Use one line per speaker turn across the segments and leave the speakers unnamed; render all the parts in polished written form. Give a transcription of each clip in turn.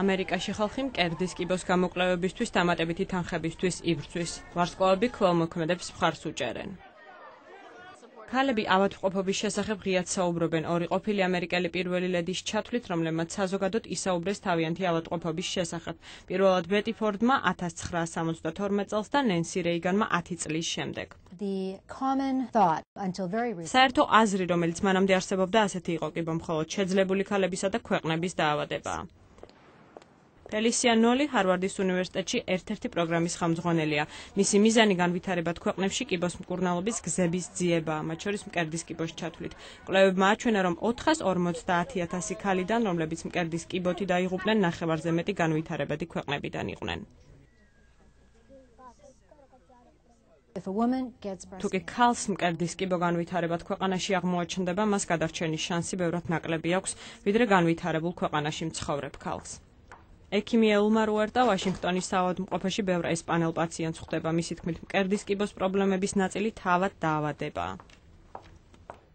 ამერიკაში ხალხი მკერდის კიბოს გამოკვლევებისთვის დამატებითი თანხებისთვის იბრძვის. ვარსკვლავები ქველმოქმედებს მხარს უჭერენ. ქალები ავადმყოფობის შესახებ ღიად საუბრობენ. ორი ყოფილი ამერიკელი პირველი ლედის ჩათვლით, რომლებმაც საზოგადოდ ისაუბრეს თავიანთი ავადმყოფობის შესახებ. პირველად ბეტი ფორდმა 1972 წელს და ნენსი რეიგანმა 10 წლის შემდეგ. საერთო აზრი, რომელიც მანამდე არსებობდა, ასეთი იყო კიბო მხოლოდ შეძლებული ქალებისა და ქვეყნების დაავადებაა. ფელისია ნოლი ჰარვარდის უნივერსიტეტში ერთ-ერთი პროგრამის ხელმძღვანელია. მისი მიზანი განვითარებად ქვეყნებში კიბოს მკურნალობის გზების ძიებაა, მათ შორის მკერდის კიბოს ჩათვლით. კვლევებმა აჩვენა, რომ 450,000 ქალიდან, რომლებიც მკერდის კიბოთი დაიღუპნენ, ნახევარზე მეტი განვითარებადი ქვეყნებიდან იყვნენ. თუ კი ქალს მკერდის კიბო განვითარებად ქვეყანაში აღმოაჩნდება, მას გადარჩენის შანსი ბევრად ნაკლები აქვს, ვიდრე განვითარებულ ქვეყანაში მცხოვრებ ქალს. ექიმი ელმარ უერტა ვაშინგტონის საავადმყოფოში ბევრ ესპანელ პაციენტს ხვდება. მისი თქმით, მკერდის კიბოს პრობლემების ნაწილი თავად დაავადებაა.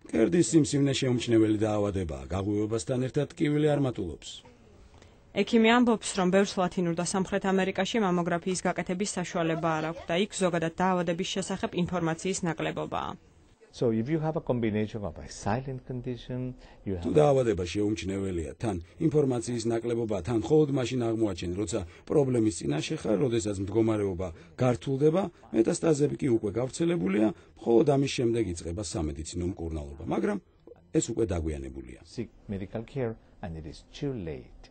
მკერდის სიმსივნე შეუმჩნეველი დაავადებაა. გაღვივებასთან ერთად ტკივილი არ მატულობს.
ექიმი ამბობს, რომ ბევრს ლათინურ და სამხრეთ ამერიკაში მამოგრაფიის გაკეთების საშუალება არ აქვს და იქ ზოგადად დაავადების შესახებ ინფორმაციის ნაკლებობაა.
So if you have a combination of a silent condition, you have
დაავადება შეუმჩნეველია, თან ინფორმაციის ნაკლებობა, თან მხოლოდ მაშინ აღმოაჩენ, როცა პრობლემის წინაშე ხარ, როდესაც მდგომარეობა გართულდება, მეტასტაზები კი უკვე გავრცელებულია, მხოლოდ ამის შემდეგ იწყება სამედიცინო მკურნალობა, მაგრამ ეს უკვე დაგვიანებულია.
seek medical care and it is too late.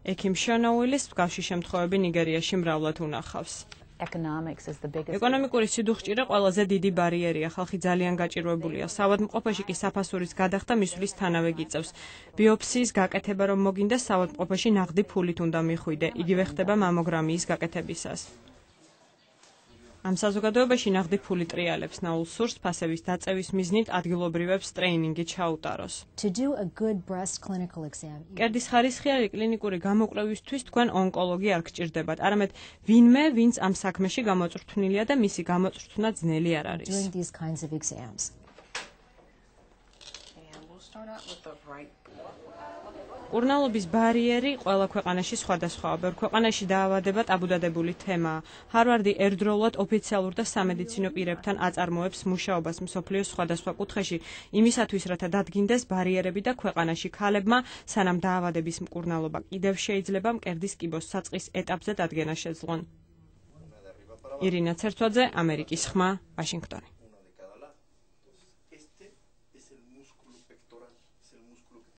ექიმ შონა უილის მსგავსი შემთხვევები ნიგერიაში მრავლად უნახავს. ეკონომიკური სიდუხჭირე ყველაზე დიდი ბარიერია. ხალხი ძალიან გაჭირვებულია. საავადმყოფოში კი საფასურის გადახდა მისვლის თანავე გიწევს. ბიოფსიის გაკეთება რომ მოგინდეს, საავადმყოფოში ნაღდი ფულით უნდა მიხვიდე. იგივე ხდება მამოგრამიის გაკეთებისას. ამ საზოგადოებაში ნაღდი ფული ტრიალებს. ნაულ სურს ფასების დაწევის მიზნით ადგილობრივებს ტრეინინგი ჩაუტაროს. მკერდის ხარისხიანი კლინიკური გამოკვლევისთვის თქვენ ონკოლოგი არ გჭირდებათ, არამედ ვინმე, ვინც ამ საქმეში გამოწვრთნილია და მისი გამოწვრთნა ძნელი არ არის. მკურნალობის ბარიერი ყველა ქვეყანაში სხვადასხვაა. ბევრ ქვეყანაში დაავადება ტაბუდადებული თემაა. ჰარვარდი ერთდროულად ოფიციალურ და სამედიცინო პირებთან აწარმოებს მუშაობას მსოფლიოს სხვადასხვა კუთხეში, იმისათვის, რათა დადგინდეს ბარიერები და ქვეყანაში ქალებმა, სანამ დაავადების მკურნალობა კიდევ შეიძლება, მკერდის კიბოს საწყის ეტაპზე დადგენა შეძლონ. ირინა ცერცვაძე, ამერიკის ხმა, ვაშინგტონი.